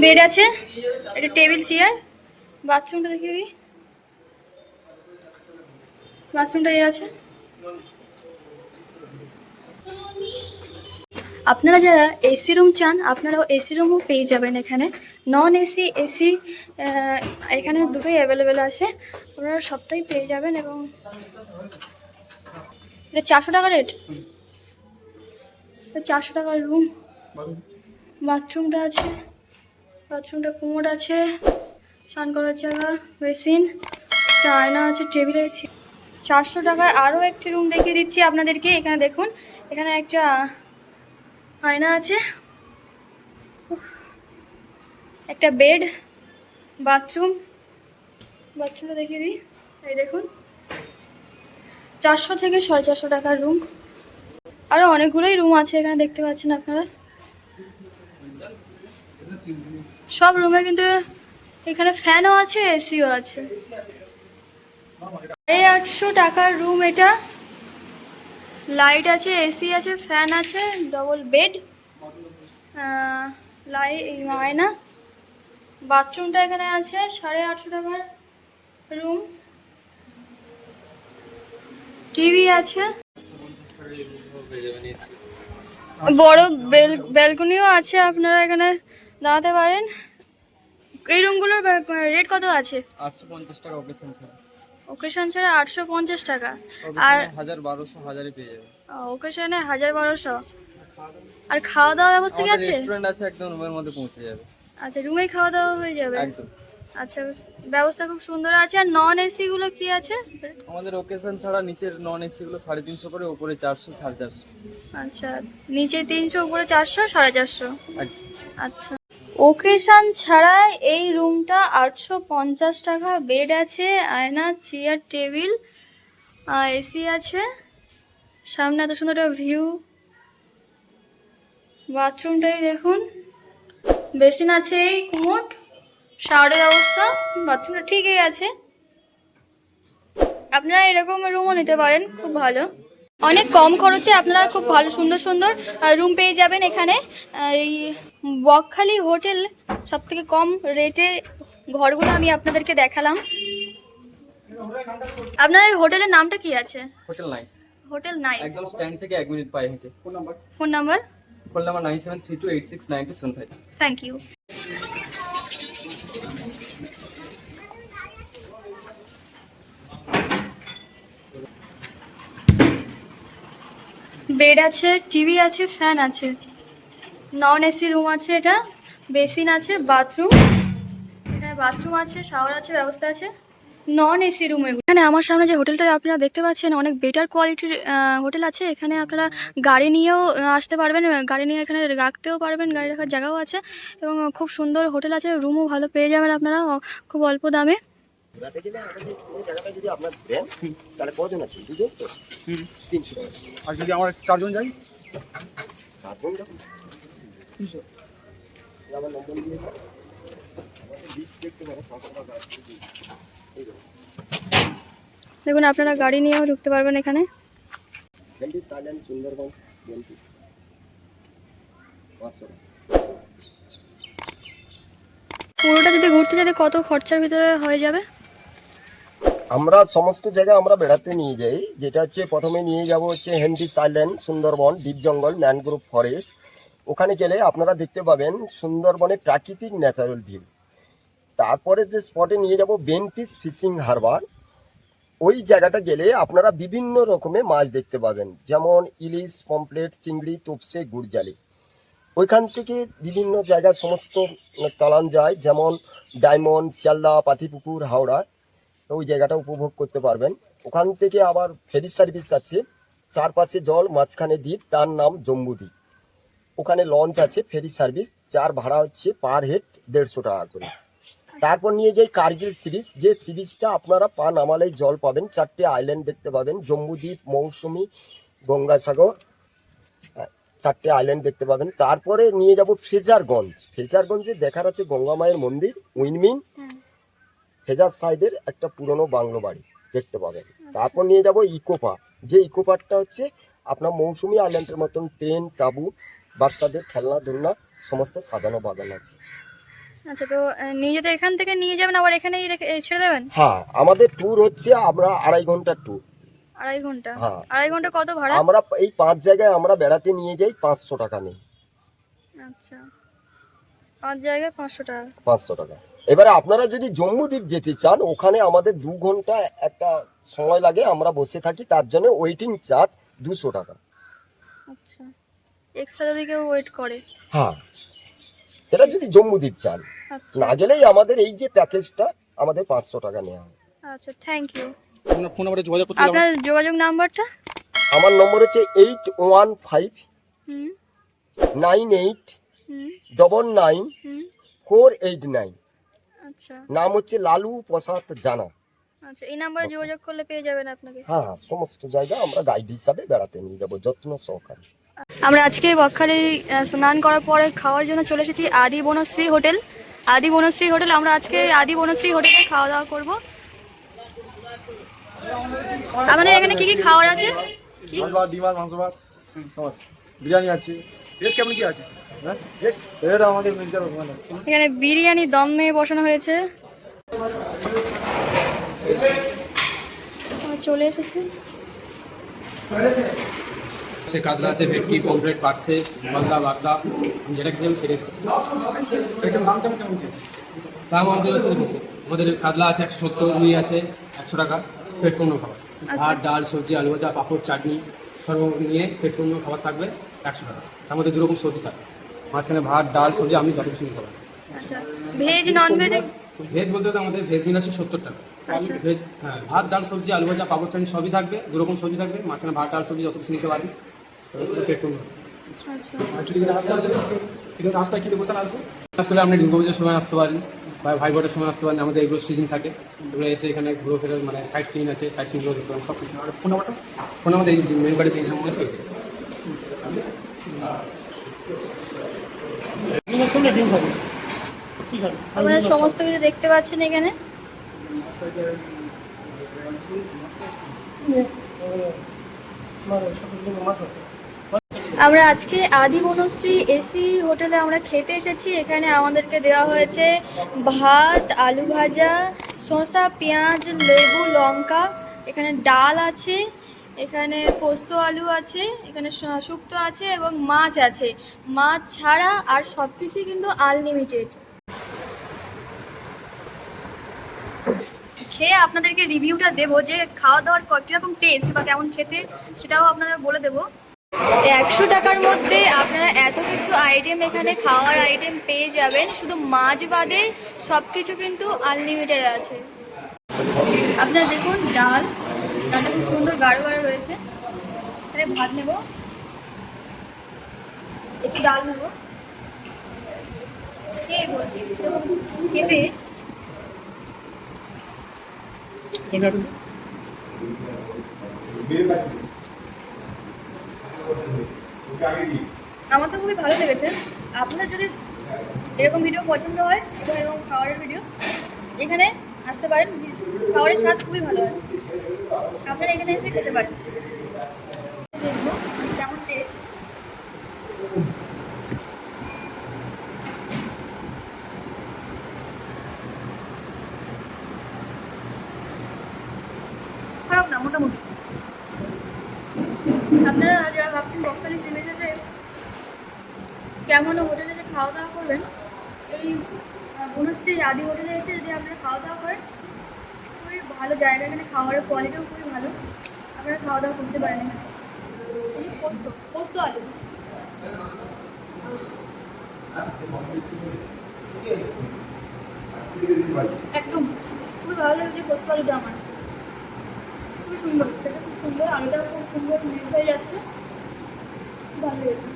Bed আছে, একটা table chair, বাথরুমটা দেখিয়ে দিই। বাথরুমটা এই আছে। আপনারা যারা এসি রুম চান আপনারাও এসি রুমও পেয়ে যাবেন এখানে। নন এসি, এসি এখানে দুটোই অ্যাভেলেবেল আছে, আপনারা সবটাই পেয়ে যাবেন। এবং এটা 400 টাকা রেট, 400 টাকার রুম। বাথরুমটা আছে, বাথরুমটা কোমোড আছে, স্নান করার জায়গা, বেসিন, আয়না আছে, টেবিল আছে। 400 টাকায় আরও একটি রুম দেখিয়ে দিচ্ছি আপনাদেরকে। এখানে দেখুন, এখানে একটা আয়না আছে, একটা বেড, বাথরুম। বাথরুমটা দেখিয়ে দিই, এই দেখুন। 400 থেকে 450 টাকার রুম। আরও অনেকগুলোই রুম আছে এখানে, দেখতে পাচ্ছেন আপনারা। সব রুমে কিন্তু এখানে ফ্যানও আছে, এসিও আছে। 850 টাকার রুম এটা। লাইট আছে, এসি আছে, ফ্যান আছে, ডবল বেড, আয়না। বাথরুমটা এখানে আছে। 850 টাকার রুম। টিভি আছে, বড় ব্যালকনিও আছে, আপনারা এখানে দাঁড়াতে পারেন। এই রুমগুলোর রেট কত আছে? 850 টাকা ওকেশন ছাড়া। ওকেশন ছাড়া 850 টাকা। আর 1000-1200 পেয়ে যাবে। ওকেশনে 1000-1200। আর খাওয়া দাওয়া ব্যবস্থা কি আছে? রেস্টুরেন্ট আছে, একদম রুমের মধ্যে পৌঁছে যাবে। আচ্ছা, রুমেই খাওয়া দাওয়া হয়ে যাবে একদম। আচ্ছা, ব্যবস্থা খুব সুন্দর আছে। আর নন এসি গুলো কি আছে? আমাদের ওকেশন ছাড়া নিচের নন এসি গুলো 350 করে, উপরে 400, 450। আচ্ছা, নিচে 300, উপরে 400, 450। একদম। আচ্ছা, ওকেশন ছাড়া এই রুমটা 850 টাকা। বেড আছে, আয়না, চেয়ার, টেবিল, এসি আছে, সামনে এত সুন্দর একটা ভিউ। বাথরুমটাই দেখুন, বেসিন আছে, এই কুমোট, শাওয়ারের ব্যবস্থা। বাথরুমটা ঠিকই আছে। আপনারা এরকম রুমও নিতে পারেন, খুব ভালো। অনেক কম খরচে আপনারা খুব ভালো সুন্দর সুন্দর রুম পেয়ে যাবেন এখানে। এই বকখালি হোটেল সবথেকে কম রেটে ঘরগুলো আমি আপনাদেরকে দেখালাম। আপনার এই হোটেলের নামটা কি আছে? Hotel Nice. Hotel Nice. একদম স্ট্যান্ড থেকে 1 মিনিট পায়ে হেঁটে। Phone number? Phone number 9732869275। Thank you. Bed আছে, টিভি আছে, ফ্যান আছে, নন এসি রুম আছে এটা। বেসিন আছে, বাথরুম, এখানে বাথরুম আছে, শাওয়ার আছে, ব্যবস্থা আছে। নন এসি রুম এগুলো। এখানে আমার সামনে যে হোটেলটা আপনারা দেখতে পাচ্ছেন, অনেক বেটার কোয়ালিটির হোটেল আছে। এখানে আপনারা গাড়ি নিয়েও আসতে পারবেন, গাড়ি নিয়ে এখানে রাখতেও পারবেন, গাড়ি রাখার জায়গাও আছে। এবং খুব সুন্দর হোটেল আছে, রুমও ভালো পেয়ে যাবেন আপনারা খুব অল্প দামে। তাহলে কজন আছে? দুজন তো? 300 টাকা। আর যদি আমার 4 জন যাই? 7 জন যখন 300। আমার নম্বর দিয়ে দাও। আমাদের লিস্ট দেখতে পারো 500 টাকা আছে। এই দেখো। দেখুন, আপনারা গাড়ি নিয়েও ঢুকতে পারবেন এখানে। হেন্ডি সাইলেন্ট সুন্দরবন 20 500 টাকা। পুরোটা যদি ঘুরতে যেতে কত খরচার ভিতরে হয়ে যাবে? আমরা সমস্ত জায়গায় আমরা বেড়াতে নিয়ে যাই। যেটা হচ্ছে প্রথমে নিয়ে যাব হচ্ছে হেন্ডি সাইলেন্ট সুন্দরবন, ডিপ জঙ্গল, ম্যানগ্রোভ ফরেস্ট। ওখানে গেলে আপনারা দেখতে পাবেন সুন্দরবনে প্রাকৃতিক ন্যাচারাল ভিউ। তারপরে যে স্পটে নিয়ে যাব বেনফিস ফিশিং হারবার। ওই জায়গাটা গেলে আপনারা বিভিন্ন রকমের মাছ দেখতে পাবেন, যেমন ইলিশ, পমপ্লেট, চিংড়ি, তোপসে, গুড়জালি। ওইখান থেকে বিভিন্ন জায়গায় সমস্ত চালান যায়, যেমন ডায়মন্ড, শিয়ালদা, পাতিপুকুর, হাওড়া। ওই জায়গাটা উপভোগ করতে পারবেন। ওখান থেকে আবার ফেরি সার্ভিস আছে, চারপাশে জল, মাঝখানে দ্বীপ, তার নাম জম্বুদ্বীপ। ওখানে লঞ্চ আছে, ফেরি সার্ভিস, যার ভাড়া হচ্ছে পার হেড 150 টাকা করে। তারপর নিয়ে যাই কার্গিল সি বিচ। যে সি বিচটা আপনারা পা নামালেই জল পাবেন, 4টে আইল্যান্ড দেখতে পাবেন, জম্বুদ্বীপ, মৌসুমী, গঙ্গাসাগর, 4টে আইল্যান্ড দেখতে পাবেন। তারপরে নিয়ে যাব ফ্রেজারগঞ্জ। ফ্রেজারগঞ্জে দেখার আছে গঙ্গা মায়ের মন্দির, উইন্ডমিল, ফেজার সাহেবের একটা পুরনো বাংলো বাড়ি দেখতে পাবেন। তারপর নিয়ে যাব ইকো পার্ক। যে ইকো পার্কটা হচ্ছে আপনার মৌসুমী আইল্যান্ডের মতন টেন্ট, তাঁবু, বাচ্চাদের খেলনা ধুলনা সমস্ত সাজানো বাগান আছে। আচ্ছা, তো নিয়ে যেতে এখান থেকে নিয়ে যাবেন আবার এখানেই ছেড়ে দেবেন? হ্যাঁ, আমাদের ট্যুর হচ্ছে আমরা 2.5 ঘন্টার ট্যুর। 2.5 ঘন্টা? হ্যাঁ। 2.5 ঘন্টা কত ভাড়া? আমরা এই 5 জায়গায় আমরা বেড়াতে নিয়ে যাই, 500 টাকা নেই। আচ্ছা, 5 জায়গায় 500 টাকা। 500 টাকা। এবারে আপনারা যদি জম্মুদ্বীপ যেতে চান, ওখানে আমাদের 2 ঘন্টা একটা সময় লাগে, আমরা বসে থাকি, তার জন্য ওয়েটিং চার্জ 200 টাকা। আচ্ছা, এক্সট্রা যদি কেউ ওয়েট করে? হ্যাঁ, এটা যদি জম্মুদ্বীপ চান। আচ্ছা না গেলেই আমাদের এই যে প্যাকেজটা আমাদের 500 টাকা নেওয়া হয়। আচ্ছা, থ্যাংক ইউ। আপনার ফোন নাম্বারে যোগাযোগ করতে আপনার যোগাযোগ নাম্বারটা? আমার নম্বর হচ্ছে 815 হুম 98 হুম 99 হুম 489। আচ্ছা নাম হচ্ছে লালু প্রসাদ জানা। আচ্ছা, এই নাম্বারে যোগাযোগ করলে পেয়ে যাবেন আপনাকে। হ্যাঁ, সমস্ত জায়গা আমরা গাইড হিসাবে বেড়াতে নিয়ে যাবো যত্ন সহকারে। আমরা আজকে বকখালি স্নান করার পরে খাওয়ার জন্য চলে এসেছি আদি বনশ্রী হোটেল। আদি বনশ্রী হোটেল, আমরা আজকে আদি বনশ্রী হোটেলে খাওয়া দাওয়া করব। আমাদের এখানে কি কি খাওয়ার আছে? কি মাছ ভাত, ডিম ভাত, মাংস ভাত, সব আছে। বিরিয়ানি আছে। রেট কেমন কি আছে? হ্যাঁ, রেট আমাদের মিলছে ওখানে। এখানে বিরিয়ানি দমে বসানো হয়েছে। আমরা চলে এসেছি। সে কাতলা আছে, ভেটকি, পমফ্রেট, পার্সে, বাগদা বাগদা, যেটা খেতে হবে সেটাই। এটার দাম কেমন কি? দাম আমাদের হচ্ছে দেখুন, আমাদের কাতলা আছে 170, রুই আছে 100 টাকা, পেট পূর্ণ খাবার। ভাত, ডাল, সবজি, আলু ভাজা, পাঁপড়, চাটনি সর্ব নিয়ে পেট পূর্ণ খাবার থাকবে 100 টাকা। তার মধ্যে 2 রকম সবজি থাকবে, মাঝখানে ভাত, ডাল, সবজি আপনি যত কিছু খাবেন। আচ্ছা, ভেজ নন ভেজ? ভেজ বলতে তো আমাদের ভেজ মিল আছে 70 টাকা। আচ্ছা। ভেজ, হ্যাঁ, ভাত, ডাল, সবজি, আলু ভাজা, পাঁপড়, চাটনি সবই থাকবে, 2 রকম সবজি থাকবে, মাঝখানে ভাত, ডাল, সবজি যত কিছু নিতে পারবেন, পেট পূর্ণ। আচ্ছা, অ্যাকচুয়ালি এখানে আসতে হবে। এখানে রাস্তায় কি ব্যবস্থা আসবো? আসলে আপনি দুর্গাপূজার সময় আসতে পারেন বা ভাইফোঁটার সময় আসতে পারেন, আমাদের এগুলো সিজন থাকে, এগুলো এসে এখানে ঘুরে ফেরে মানে সাইট সিন আছে, সাইট সিনগুলো দেখতে পারেন সব কিছু। আর ফোন নাম্বারটা? ফোন আমাদের এই মেন কার্ডে চেঞ্জ নম্বর আছে। আপনারা সমস্ত কিছু দেখতে পাচ্ছেন এখানে। আমরা আজকে আদি বনশ্রী এসি হোটেলে আমরা খেতে এসেছি। এখানে আমাদেরকে দেওয়া হয়েছে ভাত, আলু ভাজা, শসা, পেঁয়াজ, লেবু, লঙ্কা, এখানে ডাল আছে, এখানে পোস্ত আলু আছে, এখানে শুক্তো আছে এবং মাছ আছে। মাছ ছাড়া আর সব কিছুই কিন্তু আনলিমিটেড। খেয়ে আপনাদেরকে রিভিউটা দেবো যে খাওয়া দাওয়ার কীরকম টেস্ট বা কেমন খেতে, সেটাও আপনাদের বলে দেবো। 100 টাকার মধ্যে আপনারা এত কিছু আইটেম, এখানে খাওয়ার আইটেম পেয়ে যাবেন, শুধু মাছ বাদে সব কিছু কিন্তু আনলিমিটেড আছে। আপনারা দেখুন ডালটা খুব সুন্দর গাঢ় গাঢ় রয়েছে। এখানে ভাত নেব, একটু ডাল নেব, খেয়ে বলছি খেতে আমার তো খুবই ভালো লেগেছে। আপনাদের যদি এরকম ভিডিও পছন্দ হয় এবং এরকম খাবারের ভিডিও, এখানে আসতে পারেন। খাবারের স্বাদ খুবই ভালো হয়, আপনারা এখানে এসে খেতে পারেন। দেখবো কেমন টেস্ট। খারাপ না, মোটামুটি। আপনারা যারা ভাবছেন বকখালি চলে এসেছে কেমন হোটেলে এসে খাওয়া দাওয়া করবেন, এই বনশ্রী আদি হোটেলে এসে যদি আপনারা খাওয়া দাওয়া করেন, খুবই ভালো জায়গা। এখানে খাবারের কোয়ালিটিও খুবই ভালো, আপনারা খাওয়া দাওয়া করতে পারেন। এখানে এই পোস্ত আলু একদম খুবই ভালো লেগেছে। পোস্ত আলুটা আমার খুবই সুন্দর, সেটা খুব সুন্দর, আলুটা খুব সুন্দর মেল্ট হয়ে যাচ্ছে, খুব ভালো লেগেছে।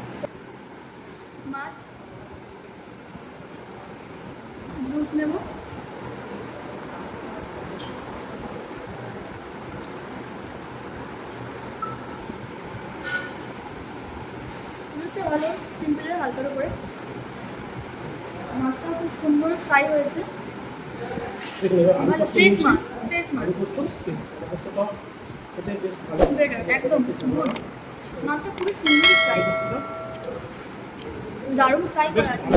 মাছ জুস নেব, জুসটা ভালো, সিম্পলের হালকার উপরে। মাছটাও খুব সুন্দর ফ্রাই হয়েছে, ভালো ফ্রেশ মাছ, ফ্রেশ মাছ, বেটার, একদম গুড। মাছটা খুবই সুন্দর ফ্রাই। দারুণ ফ্রাই করা আছে।